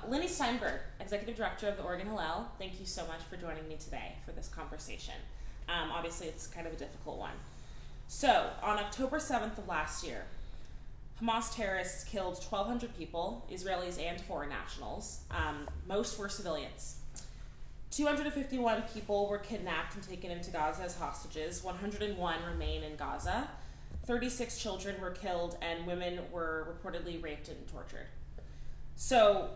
Linny Steinberg, Executive Director of the Oregon Hillel, thank you so much for joining me today for this conversation. Obviously, it's kind of a difficult one. So, on October 7th of last year, Hamas terrorists killed 1,200 people, Israelis and foreign nationals. Most were civilians. 251 people were kidnapped and taken into Gaza as hostages. 101 remain in Gaza. 36 children were killed, and women were reportedly raped and tortured. So,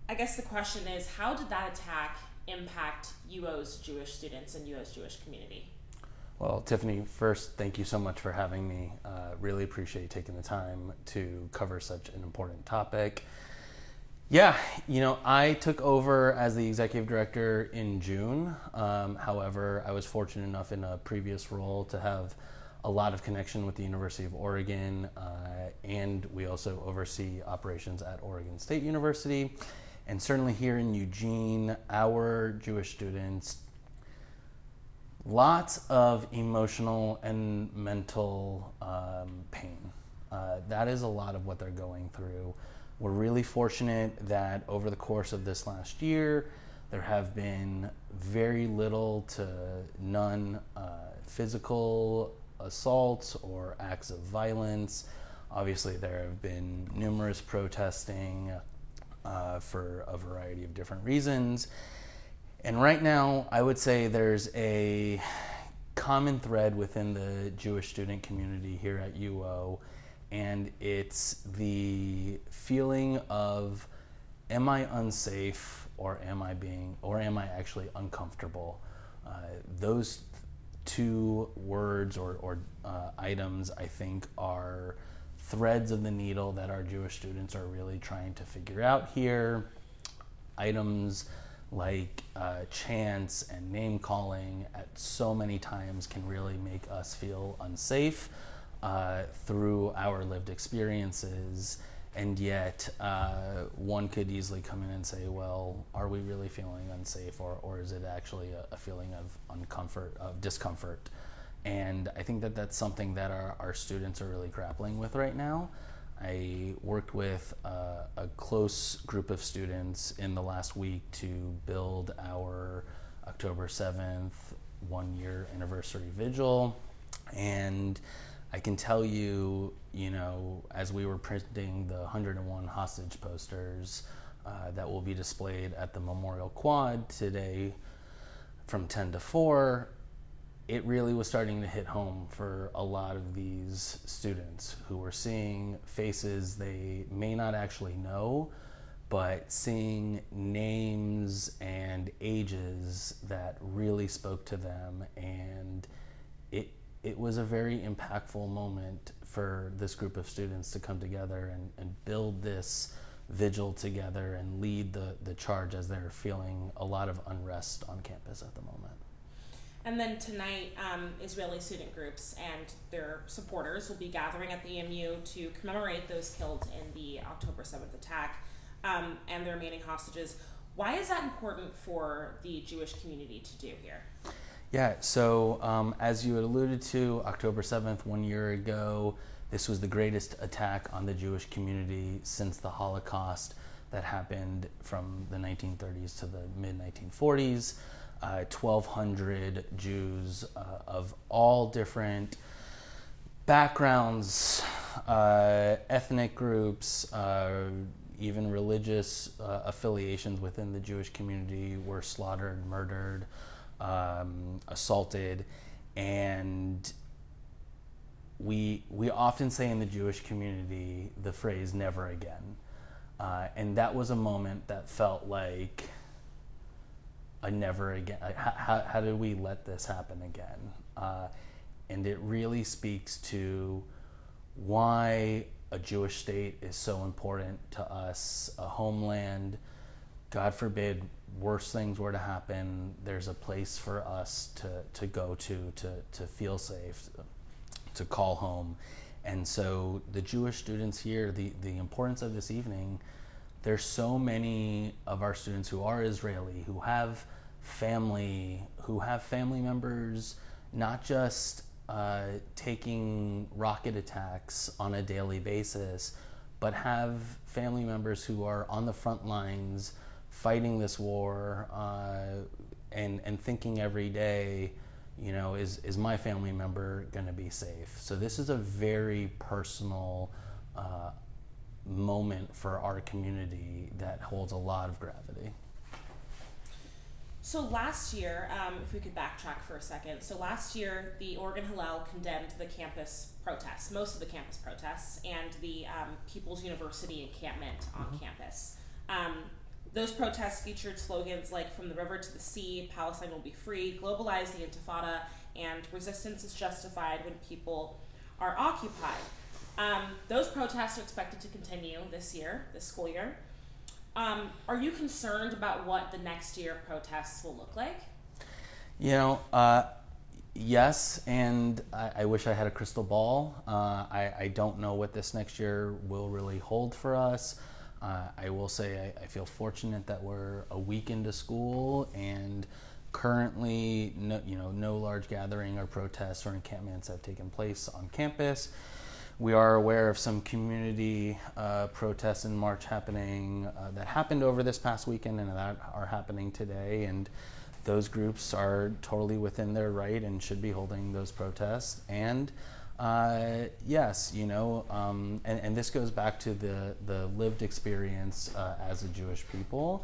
I guess the question is, how did that attack impact UO's Jewish students and UO's Jewish community? Well, Tiffany, first, thank you so much for having me. Really appreciate taking the time to cover such an important topic. Yeah, I took over as the executive director in June. However, I was fortunate enough in a previous role to have a lot of connection with the University of Oregon, and we also oversee operations at Oregon State University. And certainly here in Eugene, our Jewish students, lots of emotional and mental pain. That is a lot of what they're going through. We're really fortunate that over the course of this last year, there have been very little to none physical assaults or acts of violence. Obviously, there have been numerous protesting for a variety of different reasons. And right now, I would say there's a common thread within the Jewish student community here at UO, and it's the feeling of, am I unsafe, or am I actually uncomfortable? Those two words or items, I think, are threads of the needle that our Jewish students are really trying to figure out here. Items like chants and name calling at so many times can really make us feel unsafe through our lived experiences. And yet one could easily come in and say, well, are we really feeling unsafe, or is it actually a feeling of discomfort? And I think that that's something that our students are really grappling with right now. I worked with a close group of students in the last week to build our October 7th 1-year anniversary vigil. And I can tell you, as we were printing the 101 hostage posters that will be displayed at the Memorial Quad today from 10 to 4, it really was starting to hit home for a lot of these students who were seeing faces they may not actually know, but seeing names and ages that really spoke to them. And it was a very impactful moment for this group of students to come together and build this vigil together and lead the charge as they're feeling a lot of unrest on campus at the moment. And then tonight, Israeli student groups and their supporters will be gathering at the EMU to commemorate those killed in the October 7th attack and the remaining hostages. Why is that important for the Jewish community to do here? Yeah, so as you had alluded to, October 7th, 1 year ago, this was the greatest attack on the Jewish community since the Holocaust that happened from the 1930s to the mid-1940s. 1,200 Jews of all different backgrounds, ethnic groups, even religious affiliations within the Jewish community were slaughtered, murdered, assaulted. And we often say in the Jewish community the phrase "never again," and that was a moment that felt like a never again. How did we let this happen again? And it really speaks to why a Jewish state is so important to us, a homeland. God forbid worse things were to happen, there's a place for us to go to feel safe, to call home. And so the Jewish students here, the importance of this evening, there's so many of our students who are Israeli, who have family members, not just taking rocket attacks on a daily basis, but have family members who are on the front lines fighting this war, and thinking every day, is my family member going to be safe? So this is a very personal moment for our community that holds a lot of gravity. So last year, if we could backtrack for a second, so last year the Oregon Hillel condemned the campus protests, most of the campus protests, and the People's University encampment on campus. Those protests featured slogans like "From the river to the sea," "Palestine will be free," "Globalize the Intifada," and "Resistance is justified when people are occupied." Those protests are expected to continue this school year. Are you concerned about what the next year of protests will look like? Yes, and I wish I had a crystal ball. I don't know what this next year will really hold for us. I will say I feel fortunate that we're a week into school, and currently no large gathering or protests or encampments have taken place on campus. We are aware of some community protests and march happening that happened over this past weekend and that are happening today, and those groups are totally within their right and should be holding those protests. And yes, and this goes back to the lived experience as a Jewish people.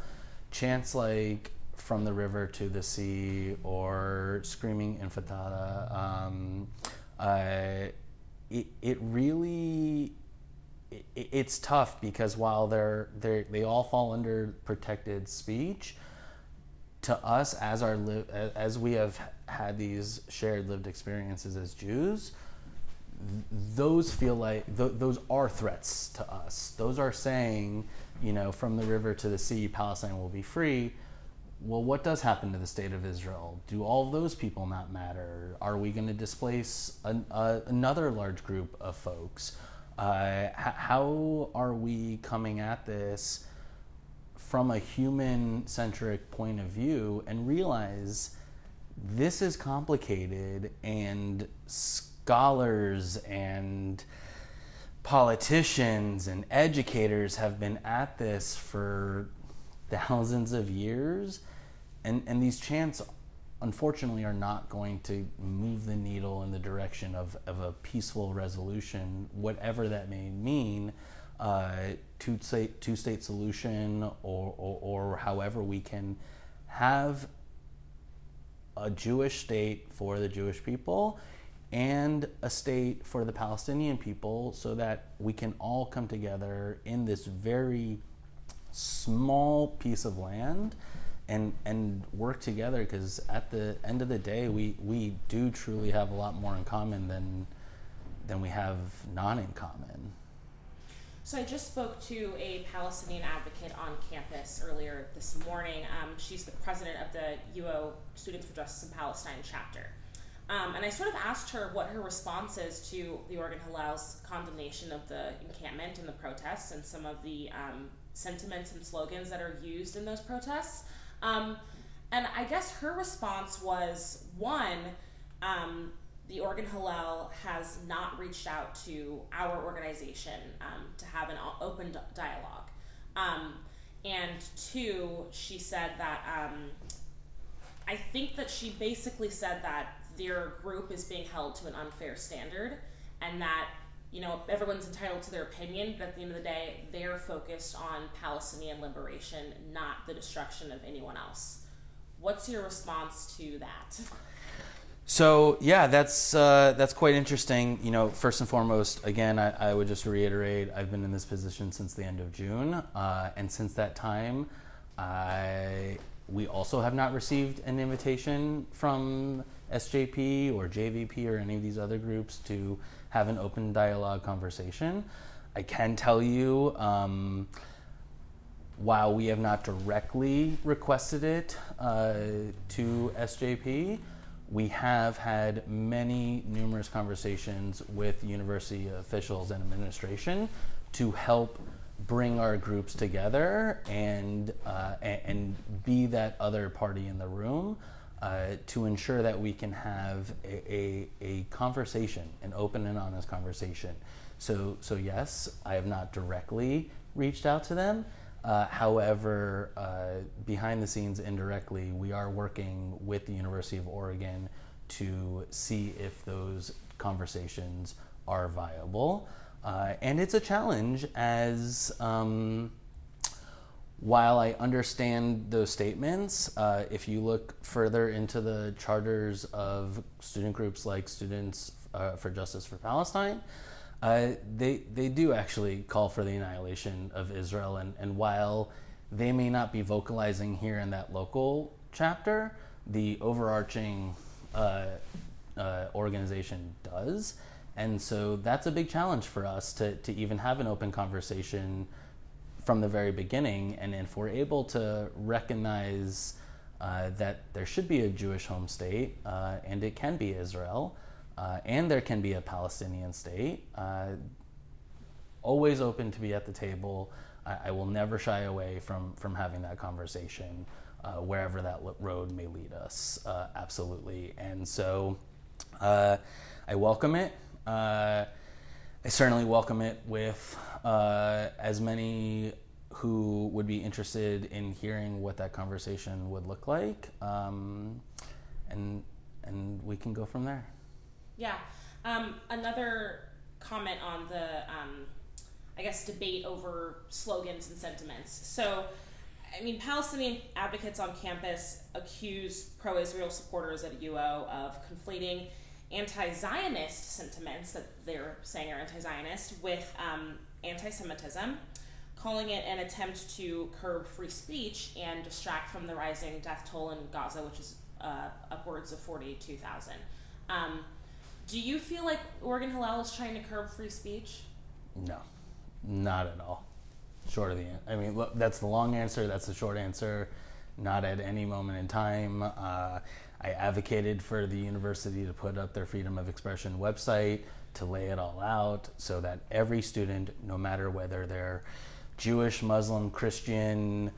Chants like "From the river to the sea" or "Screaming Intifada," it's tough because while they all fall under protected speech, to us as we have had these shared lived experiences as Jews, those feel like those are threats to us. Those are saying, "From the river to the sea, Palestine will be free." Well, what does happen to the state of Israel? Do all of those people not matter? Are we going to displace another large group of folks? How are we coming at this from a human-centric point of view and realize this is complicated, and scholars and politicians and educators have been at this for thousands of years, and these chants unfortunately are not going to move the needle in the direction of a peaceful resolution, whatever that may mean, two-state solution, or however we can have a Jewish state for the Jewish people and a state for the Palestinian people, so that we can all come together in this very small piece of land and work together, because at the end of the day we do truly have a lot more in common than we have not in common. So I just spoke to a Palestinian advocate on campus earlier this morning. She's the president of the UO Students for Justice in Palestine chapter. And I sort of asked her what her response is to the Oregon Hillel's condemnation of the encampment and the protests and some of the sentiments and slogans that are used in those protests. And I guess her response was, one, the Oregon Hillel has not reached out to our organization to have an open dialogue. And two, she said that, I think that she basically said that their group is being held to an unfair standard, and that, everyone's entitled to their opinion, but at the end of the day, they're focused on Palestinian liberation, not the destruction of anyone else. What's your response to that? So yeah, that's quite interesting. First and foremost, again, I would just reiterate, I've been in this position since the end of June, and since that time, we also have not received an invitation from SJP or JVP or any of these other groups to have an open dialogue conversation. I can tell you, while we have not directly requested it to SJP, we have had numerous conversations with university officials and administration to help bring our groups together and be that other party in the room to ensure that we can have a conversation, an open and honest conversation. So yes, I have not directly reached out to them. However, behind the scenes, indirectly, we are working with the University of Oregon to see if those conversations are viable. And it's a challenge as while I understand those statements, if you look further into the charters of student groups like Students for Justice for Palestine, they do actually call for the annihilation of Israel. And while they may not be vocalizing here in that local chapter, the overarching organization does. And so that's a big challenge for us to even have an open conversation from the very beginning. And if we're able to recognize that there should be a Jewish home state, and it can be Israel, and there can be a Palestinian state, always open to be at the table. I will never shy away from having that conversation, wherever that road may lead us, absolutely. And so I welcome it. I certainly welcome it with as many who would be interested in hearing what that conversation would look like, and we can go from there. Yeah. Another comment on the, I guess, debate over slogans and sentiments. So, I mean, Palestinian advocates on campus accuse pro-Israel supporters at UO of conflating anti-Zionist sentiments that they're saying are anti-Zionist with anti-Semitism, calling it an attempt to curb free speech and distract from the rising death toll in Gaza, which is upwards of 42,000. Do you feel like Oregon Hillel is trying to curb free speech? No, not at all. Short of the end. I mean, look, that's the long answer. That's the short answer. Not at any moment in time. I advocated for the university to put up their freedom of expression website to lay it all out so that every student, no matter whether they're Jewish, Muslim, Christian,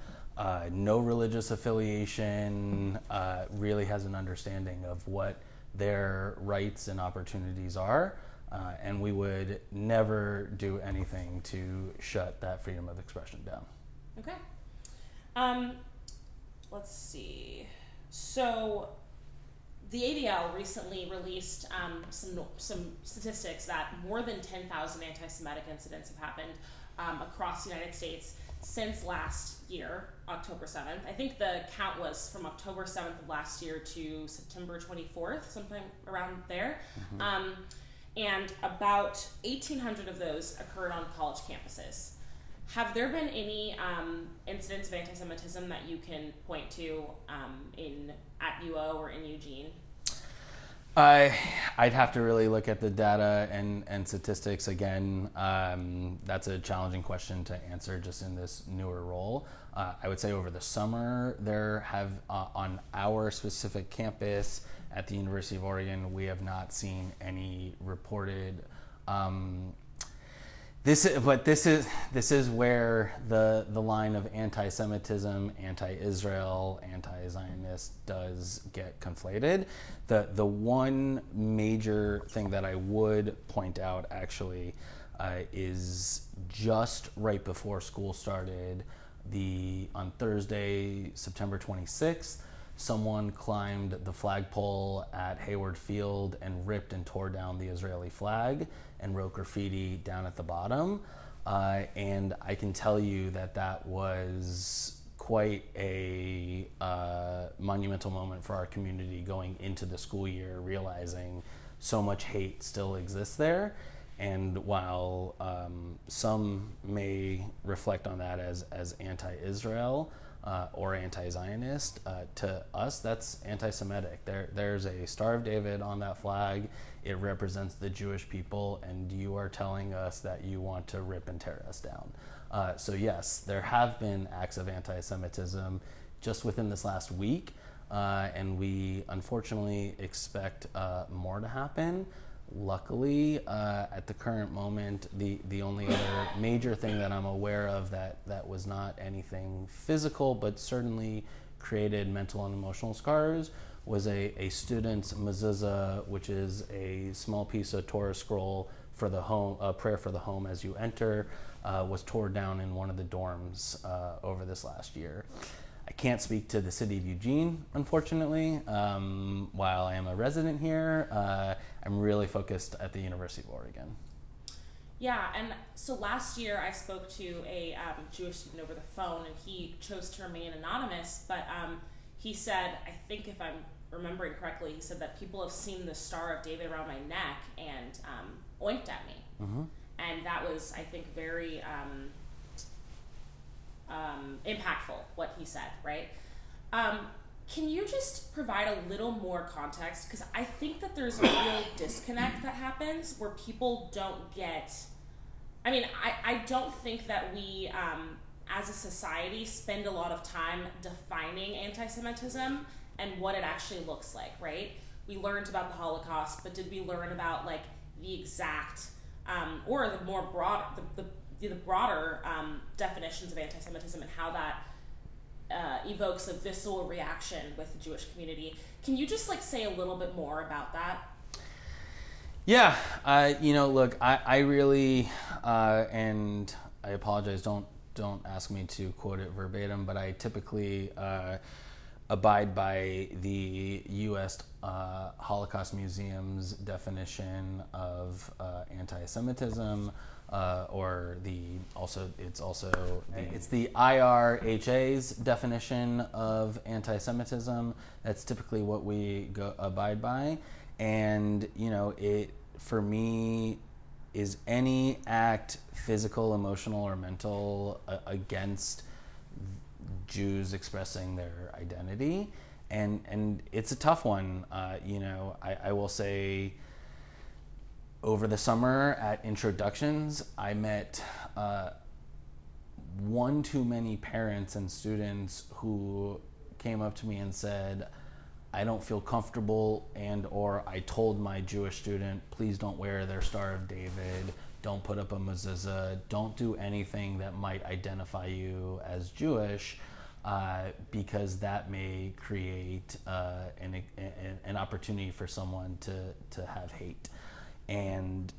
no religious affiliation, really has an understanding of what their rights and opportunities are. And we would never do anything to shut that freedom of expression down. Okay. Let's see. So the ADL recently released some statistics that more than 10,000 anti-Semitic incidents have happened across the United States since last year, October 7th. I think the count was from October 7th of last year to September 24th, sometime around there. Mm-hmm. And about 1,800 of those occurred on college campuses. Have there been any incidents of anti-Semitism that you can point to at UO or in Eugene? I'd have to really look at the data and statistics again. That's a challenging question to answer just in this newer role. I would say over the summer there have, on our specific campus at the University of Oregon, we have not seen any reported. This is where the line of anti-Semitism, anti-Israel, anti-Zionist does get conflated. The one major thing that I would point out actually is just right before school started, on Thursday, September 26th, someone climbed the flagpole at Hayward Field and ripped and tore down the Israeli flag and wrote graffiti down at the bottom. And I can tell you that was quite a monumental moment for our community going into the school year, realizing so much hate still exists there. And while some may reflect on that as anti-Israel, or anti-Zionist, to us that's anti-Semitic. There's a Star of David on that flag. It represents the Jewish people, and you are telling us that you want to rip and tear us down. So yes, there have been acts of anti-Semitism just within this last week, and we unfortunately expect more to happen. Luckily, at the current moment, the only other major thing that I'm aware of that was not anything physical, but certainly created mental and emotional scars, was a student's mezuzah, which is a small piece of Torah scroll for the home, a prayer for the home as you enter, was torn down in one of the dorms over this last year. I can't speak to the city of Eugene, unfortunately. While I am a resident here, I'm really focused at the University of Oregon. Yeah, and so last year I spoke to a Jewish student over the phone, and he chose to remain anonymous, but he said, I think if I'm remembering correctly, he said that people have seen the Star of David around my neck and oinked at me. Mm-hmm. And that was, I think, very impactful, what he said, right? Can you just provide a little more context? Because I think that there's a real disconnect that happens where people don't get... I mean, I don't think that we, as a society, spend a lot of time defining anti-Semitism and what it actually looks like, right? We learned about the Holocaust, but did we learn about, like, the exact... or the more broad, the broader definitions of anti-Semitism and how that evokes a visceral reaction with the Jewish community. Can you just say a little bit more about that? Yeah, look, I really, and I apologize, don't ask me to quote it verbatim, but I typically abide by the U.S. Holocaust Museum's definition of anti-Semitism, or it's the IRHA's definition of anti-Semitism. That's typically what we abide by, and it for me is any act, physical, emotional, or mental, against Jews expressing their identity, and it's a tough one. I will say, over the summer at introductions, I met one too many parents and students who came up to me and said, I don't feel comfortable, or I told my Jewish student, please don't wear their Star of David, don't put up a mezuzah, don't do anything that might identify you as Jewish, because that may create an opportunity for someone to have hate. And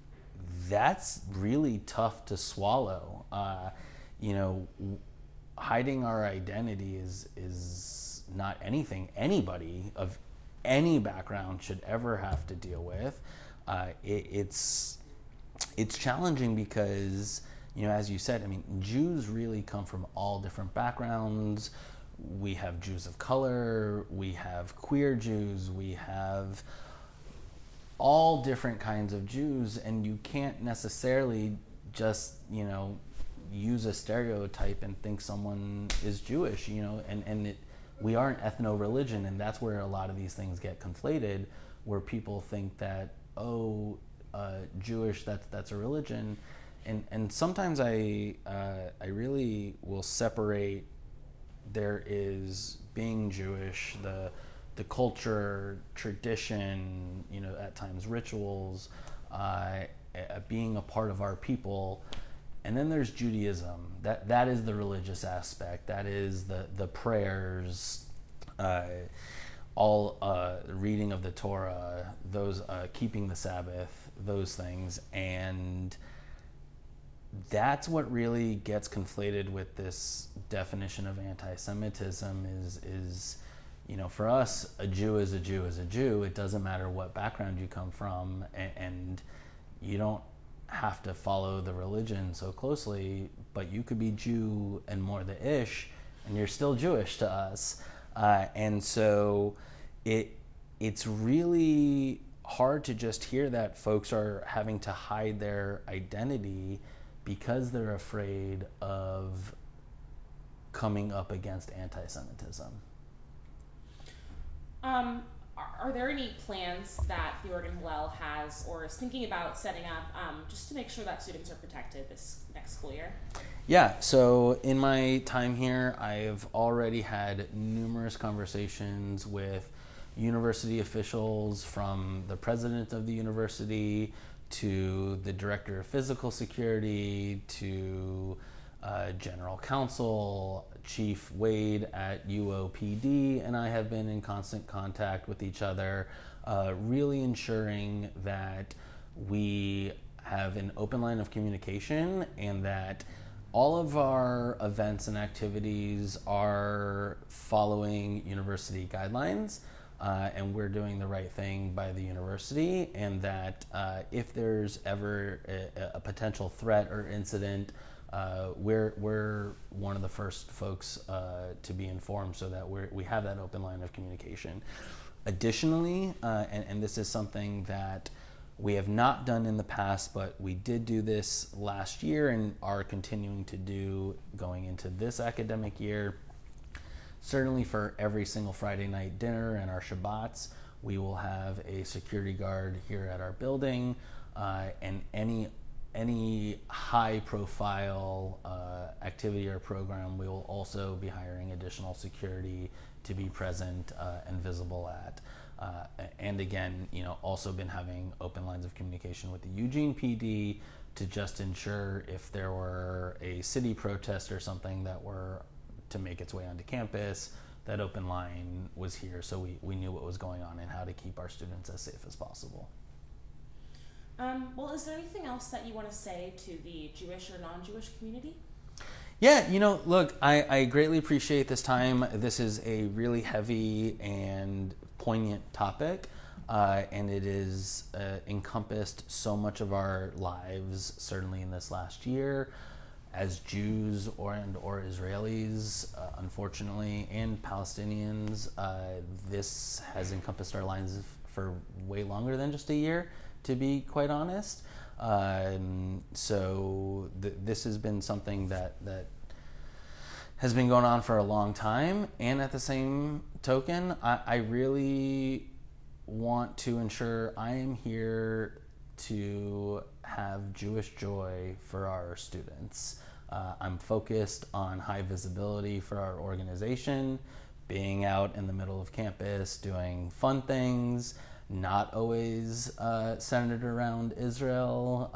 that's really tough to swallow. Hiding our identity is not anything anybody of any background should ever have to deal with. It's challenging because, as you said, Jews really come from all different backgrounds. We have Jews of color, we have queer Jews, we have all different kinds of Jews, and you can't necessarily just, use a stereotype and think someone is Jewish, we are an ethno-religion, and that's where a lot of these things get conflated, where people think that, Jewish, that's a religion. And sometimes I really will separate, there is being Jewish, the culture, tradition, at times rituals, being a part of our people. And then there's Judaism. That is the religious aspect. That is the prayers, all reading of the Torah, those keeping the Sabbath, those things. And that's what really gets conflated with this definition of anti-Semitism is for us, a Jew is a Jew is a Jew. It doesn't matter what background you come from, and you don't have to follow the religion so closely, but you could be Jew and more the ish, and you're still Jewish to us. And so it's really hard to just hear that folks are having to hide their identity because they're afraid of coming up against anti-Semitism. Are there any plans that the Oregon Hillel has or is thinking about setting up just to make sure that students are protected this next school year? Yeah, so in my time here, I've already had numerous conversations with university officials, from the president of the university to the director of physical security to general counsel. Chief Wade at UOPD and I have been in constant contact with each other, really ensuring that we have an open line of communication, and that all of our events and activities are following university guidelines, and we're doing the right thing by the university, and that if there's ever a potential threat or incident, we're one of the first folks to be informed, so that we have that open line of communication. Additionally, and this is something that we have not done in the past, but we did do this last year and are continuing to do going into this academic year. Certainly for every single Friday night dinner and our Shabbats, we will have a security guard here at our building, and any high profile activity or program, we will also be hiring additional security to be present and visible at. And again, also been having open lines of communication with the Eugene PD to just ensure if there were a city protest or something that were to make its way onto campus, that open line was here, so we knew what was going on and how to keep our students as safe as possible. Well, is there anything else that you want to say to the Jewish or non-Jewish community? Yeah, look, I greatly appreciate this time. This is a really heavy and poignant topic, and it is encompassed so much of our lives, certainly in this last year, as Jews or Israelis, unfortunately, and Palestinians. This has encompassed our lives for way longer than just a year, to be quite honest. So this has been something that has been going on for a long time, and at the same token, I really want to ensure I am here to have Jewish joy for our students. I'm focused on high visibility for our organization, being out in the middle of campus, doing fun things, not always centered around Israel,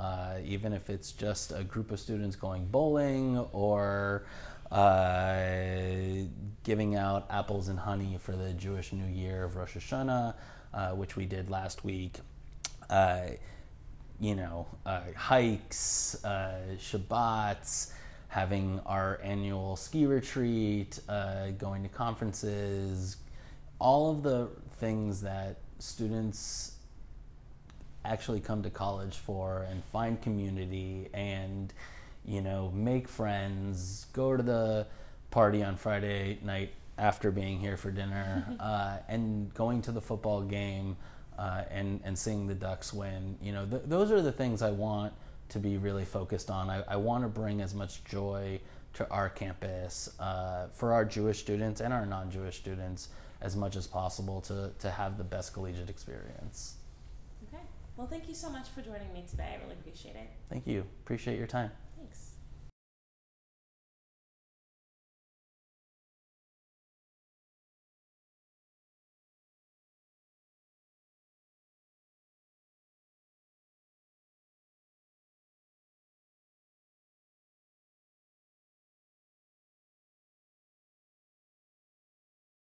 even if it's just a group of students going bowling or giving out apples and honey for the Jewish New Year of Rosh Hashanah, which we did last week. Hikes, Shabbats, having our annual ski retreat, going to conferences, all of the things that students actually come to college for and find community and, make friends, go to the party on Friday night after being here for dinner, and going to the football game, and seeing the Ducks win. Those are the things I want to be really focused on. I want to bring as much joy to our campus, for our Jewish students and our non-Jewish students as much as possible to have the best collegiate experience. Okay. Well, thank you so much for joining me today. I really appreciate it. Thank you. Appreciate your time.